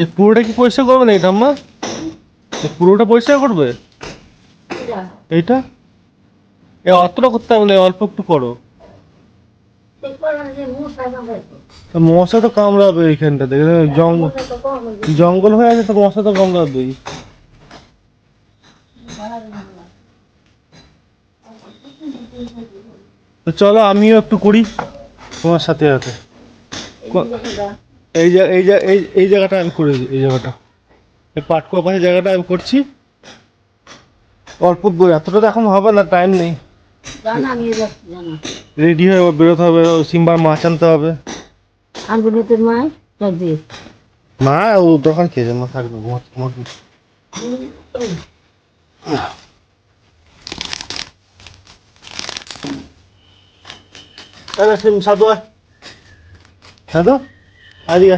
এই পুরোটা কি পরিষ্কার করবে না এটা আম্মা? পুরোটা পরিষ্কার করবে এইটা? এ অতটা করতে হবে না, অল্প একটু করো। মশা তো কামড়াবে এইখানটাতে, জঙ্গল জঙ্গল হয়ে আছে তো মশা তো কামড়াবেই। তো চলো আমিও একটু করি তোমার সাথে সাথে। এই জায়গাটা আমি করে দিই, এই জায়গাটা এই পাটকুয়া পাশের জায়গাটা আমি করছি অল্প। এতটা তো এখন হবে না, টাইম নেই। রেডি হয়ে বেরোতে হবে, সিম্বার মাছ আনতে হবে। মা ও দোকান খেয়েছে, মা থাকবে সাধু সাধু আদিকে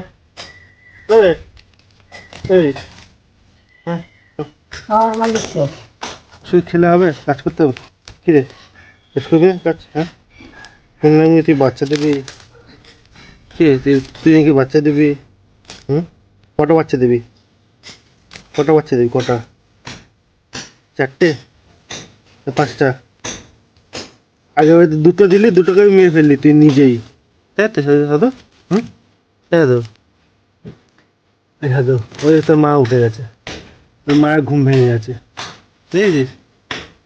শুধু খেলে হবে, কাজ করতে হবে। কি রে কাজ করবি কাজ? হ্যাঁ শুনলাম তুই বাচ্চা দিবি। কি তুই নাকি বাচ্চা দিবি? কটা বাচ্চা দিবি? কটা বাচ্চা দিবি? কটা? 4টে? 5টা? আগে দুটো দিলি, দুটোকে মেরে ফেললি তুই নিজেই, তাই তো সাধু? তাই তো সাধু, ওই তোর মা উঠে গেছে, তোর মায়ের ঘুম ভেঙে গেছে, দেখেছিস?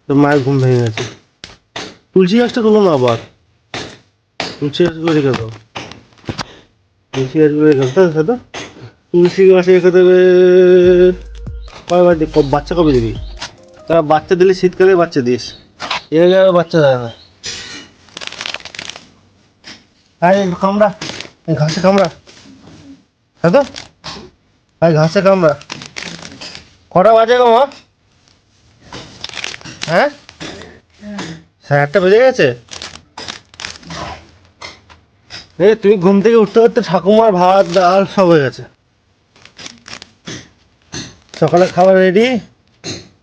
তোর মায়ের ঘুম ভেঙে গেছে। তুলসী গাছটা তুলো না আবার, তুলসী গাছগুলো রেখে দাও, তুলসী গাছগুলো রেখে দাও সাধু। তুলসী গাছ রেখে দেবে। বাচ্চা কবে দিবি? তারা বাচ্চা দিলে শীতকালে বাচ্চা দিস, এর আগে বাচ্চা দেয় না। কামড়া ঘাসে কামড়া সাধু, ভাই ঘাসে কামড়া। কটা বাজে গো মা? হ্যাঁ 8:30 বেজে গেছে। তুমি ঘুম থেকে উঠতে উঠতে ঠাকুমার ভাত ডাল সব হয়ে গেছে। সকালে খাবার রেডি,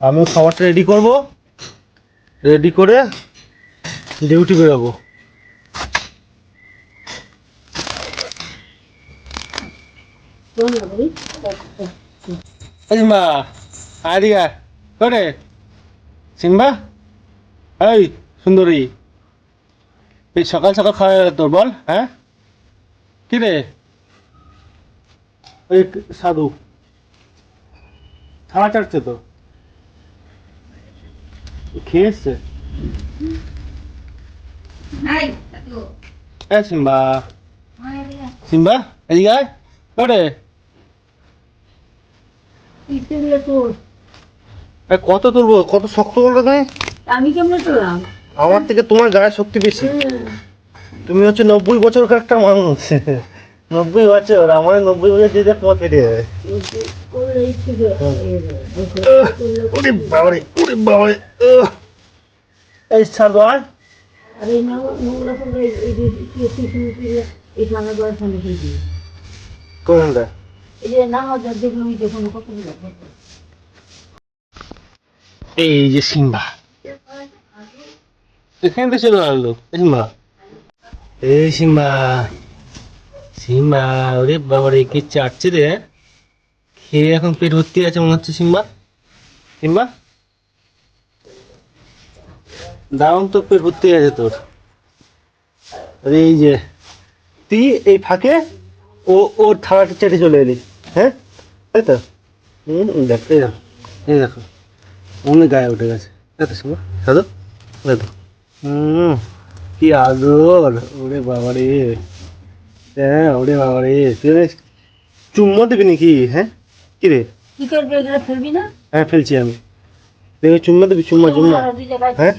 আমিও খাবারটা রেডি করব, রেডি করে ডিউটি বেরোবো। সিম্বা আদিয়া করে সিম্বা, এই সুন্দরী, এই সকাল সকাল খাওয়া তোর বল? হ্যাঁ কি রে? ওই সাধু থালা চাটছে তো, খেয়ে এসছে। সিম্বা সিম্বা এদিকে আয় করে। কত তুলবো? কত শক্ত বলতো তুমি? আমি কেমন তুললাম? আমার থেকে তোমার গায়ে শক্তি বেশি। তুমি হচ্ছে 90 বছরকার একটা মানুষ। 90 বছর, আমার 90 বছর যে তোমার কেটে যাবে। ওরে বাবারে, ওরে বাবারে। এই ছাড় দাও। আরে নোংরা ফোনটা এই সামনে করে ফোনে খেয়েছি। কোনটা? এই যে না হাজার দেখলাম এই দেখুন কত এই যে সিম্বা এখানে তো চলে আসলো। সিম্বা এই সিম্বা, সিম্বা ওরে বাবারে কি চাটছে রে, খেয়ে এখন পেট ভর্তি আছে মনে হচ্ছে। সিম্বা সিম্বা দারুণ তো পেট ভর্তি আছে তোর। আরে এই যে তুই এই ফাঁকে ওর থালাটা চেটে চলে এলি, হ্যাঁ তাই তো? দেখ এই দেখো, এই দেখো অমনি গায়ে উঠে গেছে, তাই তো সিম্বা সাধু? দেখো কি আদর, ওরে বাবারে। হ্যাঁ ওরে বাবারে, তুই চুম্মা দিবি নাকি? হ্যাঁ কি রে? কি করবি এগুলো ফেলবি না? হ্যাঁ ফেলছি আমি, দেখে চুম্মা দিবি? চুম্মা চুম্মা হ্যাঁ।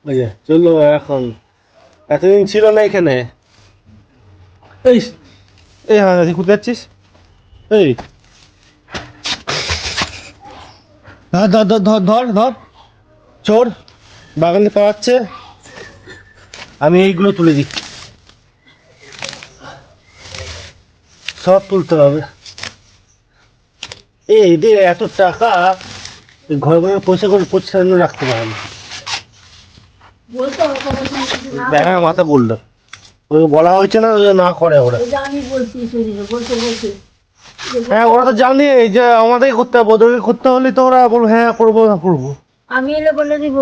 ওই যে চললো এখন, এতদিন ছিল না এখানে। এই এই হ্যাঁ কোথায় যাচ্ছিস? এই ধর ধর ধর ধর ধর ধর, চোর বাগানে পাওয়াচ্ছে। আমি এইগুলো তুলে দিই, সব তুলতে হবে। এই যে এত টাকা ঘরে ঘরে পয়সা করে পরিষ্কার রাখতে পারে না। ব্যাঙের মাথা বললো ওকে বলা হয়েছে না যে না করে ওরা। ওই যে আমি বলছি শরীরে বলতে বলছে হ্যাঁ ওরা তো জানে যে আমাদেরকে করতে হবে, ওদেরকে করতে হলে তো ওরা বলবো হ্যাঁ করবো না করবো। আমি এলে বলে দিব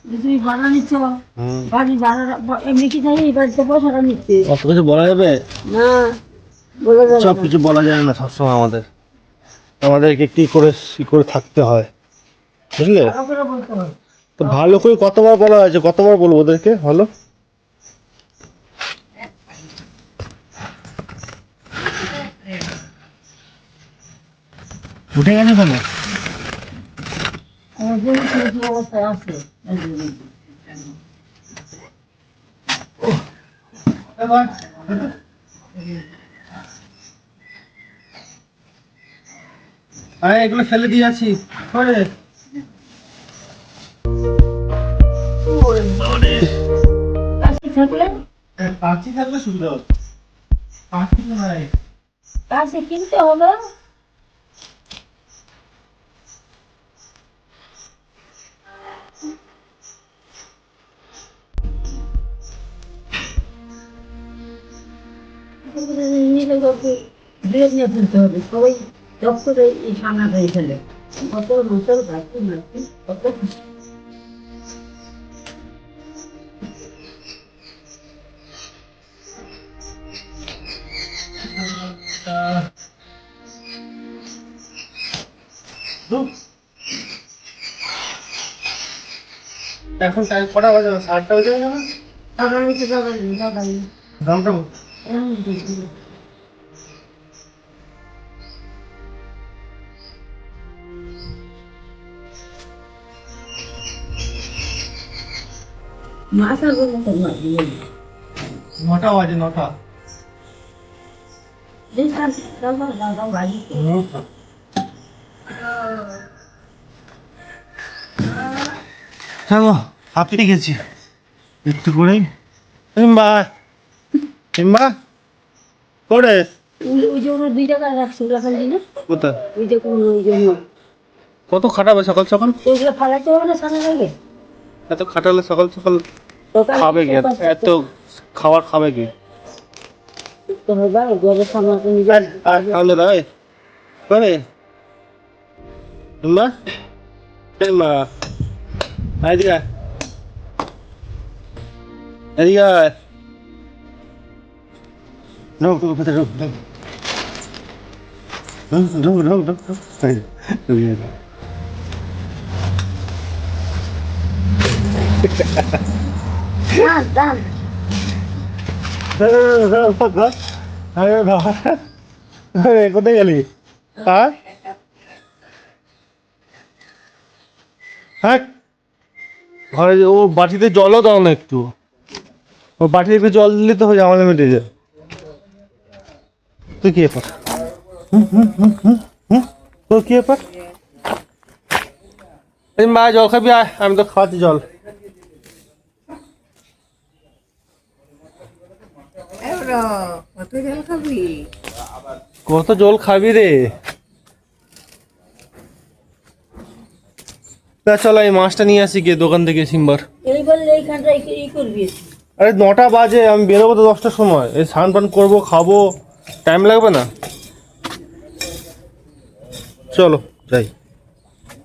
যে তুমি ভাড়া নিচ্ছ, হুম। বাড়ি ভাড়া এমনি কি জানি বাড়িতে পয়সাটা নিচ্ছে অত কিছু বলা যাবে? না, বলে যাবে সব না। কিছু বলা যায় না সবসময় আমাদেরকে কি করে থাকতে হয়, বুঝলে? ভালো করে বলতে হবে। তো ভালো করে কতবার বলা হয়েছে, কতবার বলবো ওদেরকে ভালো? উঠে গেছে কেন? আমার জমি কি অবস্থায় আছে আরে এগুলো ফেলে দিয়ে আছি করে। কাশি থাকলে পাখি থাকলে সুবিধা হতো, পাখি তো নাই। কাশি কিনতে হবে। নিলে কাউকে বিয়ে নিয়ে ফেলতে হবে, সবাই জব করে এই সামনাটাই ফেলে কত নতুন গাছ কত এখন টাইম কটা বাজে? 7টা বাজে না? টাকা নিতে যাবে দাদা দামটা মাথা গুলো তো না দিয়ে 9টা বাজে, 9টা। দেখেন দাদা দাদা বাড়ি চলো হাঁপিয়ে গেছি একটু করেই। সিম্বা, সিম্বা করে ওই যে ওরা 2 টাকা রাখছে রাখাল দিনে কোথায়? ওই যে কোন ওই জন্য কত খাটাবে সকাল সকাল? ওইগুলো ফালাতে হবে না সামনে লাগে এত খাটালে সকাল সকাল সকাল খাবে কি? এত খাবার খাবে কি? তো হবে ঘরের সামনে তো নিজে আর তাহলে দাঁড়ায় করে সিম্বা, সিম্বা এদিকে আয়, এদিকে আয়। ঢোক ঢোক ভেতরে ঢোক ঢোক ঢোক ঢোক ঢোক ঢোক এই যে, ঢুকে গেছে। দান দান কোথায় গেলি? হ্যাঁ হ্যাঁ ঘরে ও বাটিতে জলও দাও না একটু, ও বাটিতে একটু জল দিলে তো হয়ে আমাদের মিটে যায়। তুই কি ব্যাপার? তোর কি ব্যাপার? মা জল খাবি? আয়, আমি তো খাওয়াচ্ছি জল। কত জল খাবি কত জল খাবি রে? চলো এই মাছটা নিয়ে আসি গিয়ে দোকান থেকে সিম্বার। এই বললে এইখানটা ই করবি আরে 9টা বাজে, আমি বেরোবো তো 10টার সময়। এই স্নান পান করবো, খাবো, টাইম লাগবে না? চলো যাই।